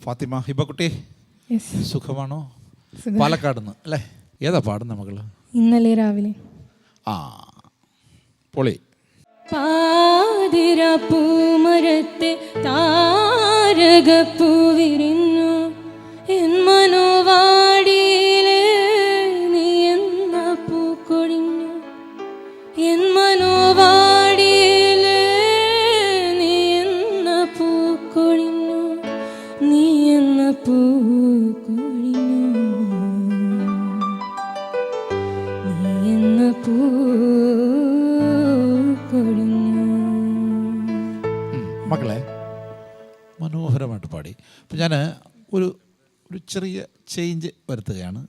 ഫാത്തിമ ഹിബക്കുട്ടി, സുഖമാണോ? പാലക്കാട് നിന്ന് അല്ലേ? ഏതാ പാടുന്ന മകള്? ഇന്നലെ രാവിലെ. ആ, പൊളി. പാതിര പൂമരത്തെ താരകപ്പൂ വിരിഞ്ഞു, എൻ മനോവാടിയിലെ നീ എന്ന പൂക്കൊഴിഞ്ഞു, എൻ മനോവാടിയിലെ നീ എന്ന പൂക്കൊഴിഞ്ഞു, നീ എന്ന പൂക്കൊഴിഞ്ഞു, നീ എന്ന പൂക്കൊഴിഞ്ഞു. മക്കളെ മനോഹരമായിട്ട് പാടി. അപ്പം ഞാൻ ഒരു ചെറിയ ചേഞ്ച് വരുത്തുകയാണ്.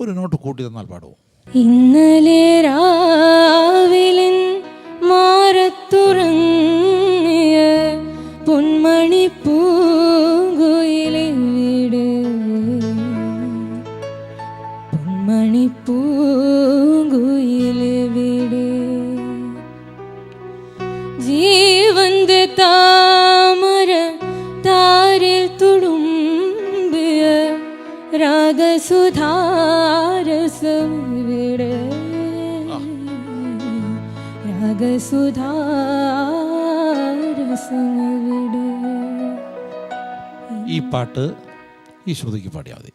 ഒരു നോട്ട് കൂട്ടി തന്നാൽ പാടുമോ? ഇന്നലെ രാവിലെ മാറത്തുറങ്ങിയ പൊന്മണി പൂങ്കുയിലെ വീട്, പൊന്മണി പൂങ്കുയിലെ വീട്, ജീവന്റെ താമര താരിൽ തുടുമ്പിയ രാഗസുധാരസമിവിടെ, രാഗസുധാരസമിവിടെ. ഈ പാട്ട് ഈ ശ്രുതിക്ക് പാടിയാൽ മതി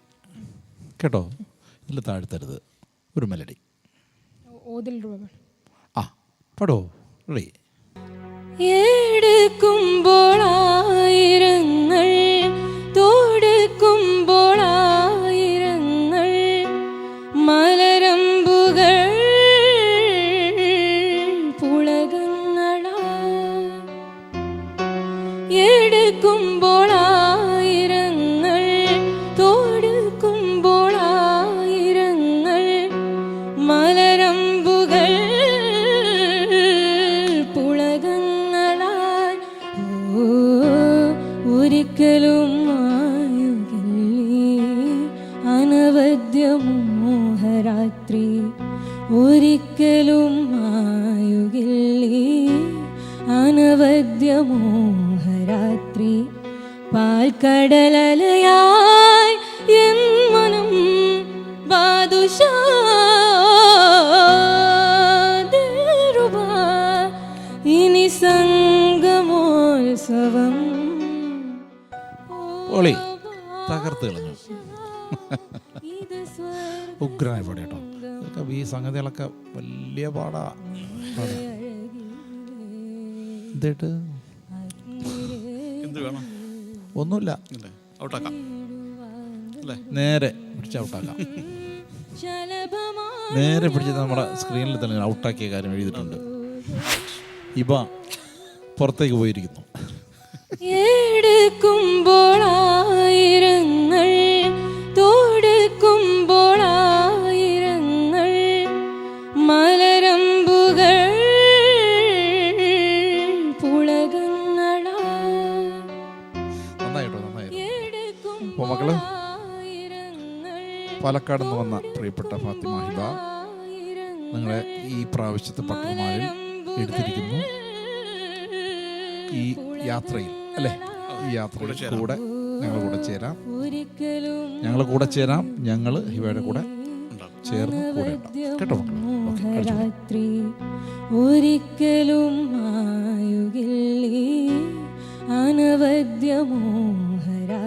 കേട്ടോ. ഇതിൽ താഴ്ത്തരുത്. ഒരു മെലഡി. ആ, പാടോ. റെഡി? എടുക്കുമ്പോൾ ആയിരങ്ങൾ, തോടുക്കുമ്പോൾ ആയിരങ്ങൾ, മലരമ്പുകൾ പുളകങ്ങളാ, എടുക്കുമ്പോൾ ആയിരങ്ങൾ, തോടുക്കുമ്പോൾ ആയിരങ്ങൾ, മലരമ്പുകൾ പുളകങ്ങളാൽ, ഒരിക്കലും മായുകില്ലേ അനവദ്യമോഹരാത്രി, ഒരിക്കലും മായുകില്ലേ അനവദ്യമോഹരാത്രി. പാൽക്കടലലയായി എൻ മനം ബാദുഷാ ഇനി സംഗമോത്സവം. പൊളി. തകർത്ത് കളഞ്ഞു. ഉഗ്രനായ പാടി കേട്ടോ. ഇതൊക്കെ ഈ സംഗതികളൊക്കെ വലിയ പാടാ. എന്തേട്ട് ഒന്നുമില്ല. നേരെ പിടിച്ച് ഔട്ടാക്കാം. നേരെ പിടിച്ച് നമ്മുടെ സ്ക്രീനിൽ തന്നെ ഔട്ടാക്കിയ കാര്യം എഴുതിയിട്ടുണ്ട്. ഇവ പുറത്തേക്ക് പോയിരിക്കുന്നു. എടുക്കുമ്പോൾ ആയിരങ്ങൾ, തോടുക്കുമ്പോൾ ആയിരങ്ങൾ, മലരമ്പുകൾ പുളകങ്ങളാ. നന്നായിട്ടോ, നന്നായിരുന്നു. അപ്പോൾ മക്കള്, പാലക്കാട് നിന്ന് വന്ന പ്രിയപ്പെട്ട ഫാത്തിമ ഹിബ നിങ്ങളെ ഈ പ്രാവശ്യത്തെ പട്ടുമാലിൽ എടുത്തിരിക്കുന്നു. ഈ യാത്രയിൽ അല്ലേ, ഈ യാത്രയുടെ കൂടെ ഞങ്ങൾ കൂടെ ചേരാം. ഞങ്ങൾ ഹിബയുടെ കൂടെ ചേർന്ന് കൂടെ ഉണ്ടാവും കേട്ടോ മക്കളെ. ഒരിക്കലും മായുകില്ലേ അനവദ്യമോഹരാ